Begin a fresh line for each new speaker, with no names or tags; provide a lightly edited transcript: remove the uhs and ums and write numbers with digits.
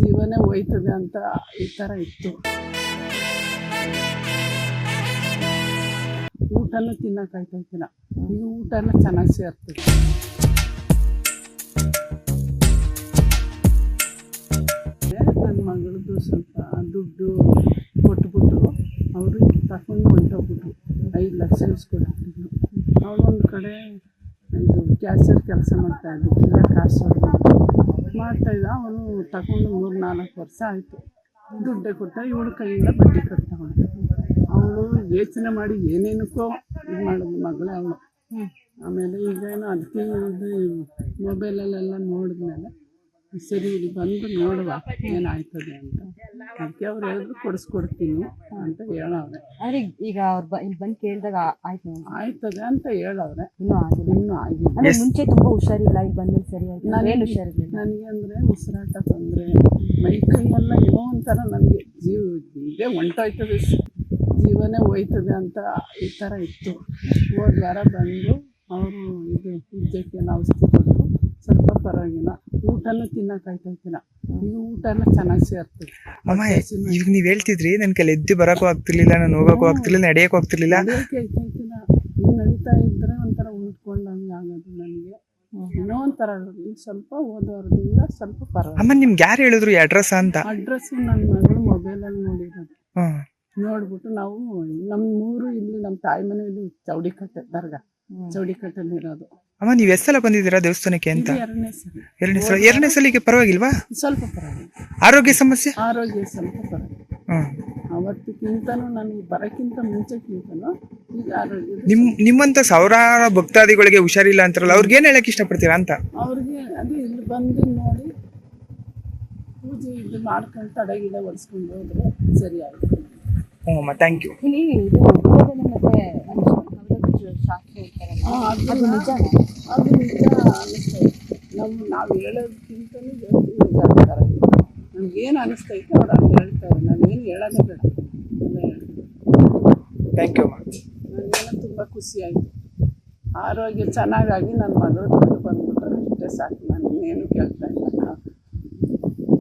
ಜೀವನೇ ಹೋಯ್ತದೆ ಅಂತ ಈ ಥರ ಇತ್ತು. ಊಟನೂ ತಿನ್ನೋಕ್ಕಾಯ್ತಿಲ್ಲ. ಈಗ ಊಟನ ಚೆನ್ನಾಗಿ ಸೇರ್ತದೆ. ನನ್ನ ಮಗಳದ್ದು ಸ್ವಲ್ಪ ದುಡ್ಡು ಕೊಟ್ಬಿಟ್ಟು ಅವರು ತಗೊಂಡು ಹೊಂಟೋಗ್ಬಿಟ್ರು. 5 ಲಕ್ಷ ಇಸ್ಕೊಟ್ಟಿದ್ರು. ಅವಳೊಂದು ಕಡೆ ಇದು ಕ್ಯಾಶಿಯರ್ ಕೆಲಸ ಮಾಡ್ತಾಯಿದ್ದು, ಇಲ್ಲ ಕಾಸು ಮಾಡ್ತಾಯಿದ್ದ. ಅವನು ತಗೊಂಡು 3-4 ವರ್ಷ ಆಯಿತು. ದುಡ್ಡೇ ಕೊಟ್ಟ. ಇವಳು ಕೈಯಿಂದ ಬಡ್ಡಿ ಕಟ್ತಾವಳು. ಅವಳು ಯೋಚನೆ ಮಾಡಿ ಏನೇನಕ್ಕೋ ಇದು ಮಾಡೋದು ಮಗಳೇ ಅವಳು. ಆಮೇಲೆ ಈಗೇನು ಅದಕ್ಕೆ ಇದು ಮೊಬೈಲಲ್ಲೆಲ್ಲ ನೋಡಿದ್ಮೇಲೆ ಸರಿ ಇಲ್ಲಿ ಬಂದು ನೋಡುವ ಏನಾಯ್ತದೆ ಅಂತ. ಅದಕ್ಕೆ ಅವ್ರು ಹೇಳಿದ್ರು ಕೊಡಿಸ್ಕೊಡ್ತೀನಿ ಅಂತ ಹೇಳವ್ರೆ.
ಆದ್ರೆ ಈಗ ಅವ್ರು ಇಲ್ಲಿ ಬಂದು ಕೇಳಿದಾಗ
ಆಯ್ತದೆ ಅಂತ ಹೇಳವ್ರೆ.
ಇನ್ನೂ
ಆಗಿಲ್ಲ.
ಮುಂಚೆ ತುಂಬಾ ಹುಷಾರಿಲ್ಲ, ಇಲ್ಲಿ ಬಂದ್ಮೇಲೆ ಸರಿ ಆಯ್ತು. ಏನು ಹುಷಾರಿಲ್ಲ
ನನಗೆ ಅಂದರೆ ಉಸಿರಾಟ ತೊಂದರೆ, ಮೈ ಕೈಯೆಲ್ಲ ಏನೋ ಒಂಥರ ನನಗೆ ಇದೇ ಹೊಂಟೋಯ್ತದೆ, ಜೀವನೇ ಹೋಯ್ತದೆ ಅಂತ ಈ ಥರ ಇತ್ತು. ಹೋದ ವಾರ ಬಂದು ಅವರು ಇದು ಉಜ್ಜಕ್ಕೆಲ್ಲ ಔಷಧಿ ಕೊಟ್ಟು ಸ್ವಲ್ಪ ಪರವಾಗಿಲ್ಲ. ಊಟನೂ ತಿನ್ನೋಕ್ಕಾಯ್ತಿಲ್ಲ. ಈಗ ಊಟನ ಚೆನ್ನಾಗಿ ಸೇರ್ತದೆ.
ಅಮ್ಮ, ಈಗ ನೀವು ಹೇಳ್ತಿದ್ರಿ ನನ್ನ ಕೈಲಿ ಎದ್ದು ಬರೋಕ್ಕೂ ಆಗ್ತಿರ್ಲಿಲ್ಲ, ನಾನು ಹೋಗೋಕ್ಕೂ ಆಗ್ತಿರ್ಲಿಲ್ಲ, ನಡೆಯೋಕ್ಕೂ ಆಗ್ತಿರ್ಲಿಲ್ಲ.
ನಡೆಯೋಕ್ಕೆ ಆಯ್ತಾಯ್ತಿಲ್ಲ. ಈಗ ನಡೀತಾ ಇದ್ದರೆ ಒಂಥರ ಉಳ್ಕೊಂಡಂಗೆ ಆಗೋದು ನನಗೆ. ಏನೋ ಒಂಥರ ಈಗ ಸ್ವಲ್ಪ ಹೋದವರದಿಂದ ಸ್ವಲ್ಪ ಪರವಾಗಿಲ್ಲ.
ಅಮ್ಮ, ನಿಮ್ಗೆ ಯಾರು ಹೇಳಿದ್ರು ಈ ಅಡ್ರೆಸ್ ಅಂತ?
ಅಡ್ರೆಸ್ಸು ನನ್ನ ಮಗಳು ಮೊಬೈಲಲ್ಲಿ ನೋಡಿರೋದು. ನೋಡ್ಬಿಟ್ಟು ನಾವು ನಮ್ಮ ಊರು ಇಲ್ಲಿ ನಮ್ಮ ತಾಯಿ ಮನೆ ಇಲ್ಲಿ ಚೌಡಿಕಟ್ಟೆ ದರ್ಗಾ, ಚೌಡಿಕಟ್ಟಲ್ಲಿ ಇರೋದು.
ಅಮ್ಮ, ನೀವು ಎಷ್ಟು ಸಲ ಬಂದಿದ್ದೀರಾ ದೇವಸ್ಥಾನಕ್ಕೆ ಅಂತ?
2ನೇ ಸಲ.
ಎರಡನೇ ಸಲಿಗೆ ಪರವಾಗಿಲ್ವಾ?
ಸ್ವಲ್ಪ ಪರವಾಗಿಲ್ಲ.
ಆರೋಗ್ಯ ಸಮಸ್ಯೆ?
ಆರೋಗ್ಯ ಸ್ವಲ್ಪ ಪರವಾಗಿಲ್ಲ. ಅವತ್ತಿಗಿಂತನೂ ನನಗೆ ಬರೋಕ್ಕಿಂತ ಮುಂಚೆಕ್ಕಿಂತನೂ ಈಗ ಆರೋಗ್ಯ.
ನಿಮ್ಮಂತ ಸಾವಿರಾರು ಭಕ್ತಾದಿಗಳಿಗೆ ಹುಷಾರಿಲ್ಲ ಅಂತಾರಲ್ಲ, ಅವ್ರಿಗೆ ಏನು ಹೇಳಕ್ ಇಷ್ಟಪಡ್ತೀರಾ ಅಂತ?
ಅವ್ರಿಗೆ ಅದೇ ಇಲ್ಲಿ ಬಂದು ನೋಡಿ ಪೂಜೆ ಇದು ಮಾಡ್ಕೊಂಡು ತಡೆಗಿಡ ಒರೆಸ್ಕೊಂಡು ಹೋದ್ರೆ ಸರಿ ಆಗುತ್ತೆ.
ಅಮ್ಮ, ಥ್ಯಾಂಕ್ ಯು.
ಇಲ್ಲಿ ಇದು ಮತ್ತೆ ಶಾಸ್ತ್ರ ಹೇಳ್ತಾರಲ್ಲ, ಅದು ನಿಜ?
ಅದು ನಿಜ ಅನ್ನಿಸ್ತೈತೆ. ನಾವು ಹೇಳೋದಕ್ಕಿಂತಲೂ ಜಾಸ್ತಿ ನಿಜ ಆಗ್ತಾರೆ. ನಮಗೇನು ಅನ್ನಿಸ್ತೈತೆ ಅವ್ರು ಹಂಗೆ ಹೇಳ್ತಾರೆ. ನಾವೇನು ಹೇಳೋದೇ ಬೇಡ, ಎಲ್ಲ ಹೇಳ್ತಾರೆ.
ಥ್ಯಾಂಕ್ ಯು ಅಮ್ಮ.
ನನಗೇನೋ ತುಂಬ ಖುಷಿ ಆಯಿತು. ಆರೋಗ್ಯ ಚೆನ್ನಾಗಾಗಿ ನನ್ನ ಮಗಳು ದುಡ್ಡು ಬಂದ್ಬಿಟ್ರೆ ಅಷ್ಟೇ ಸಾಕು. ನಾನು ಇನ್ನೇನು ಕೇಳ್ತಾ ಇಲ್ಲ.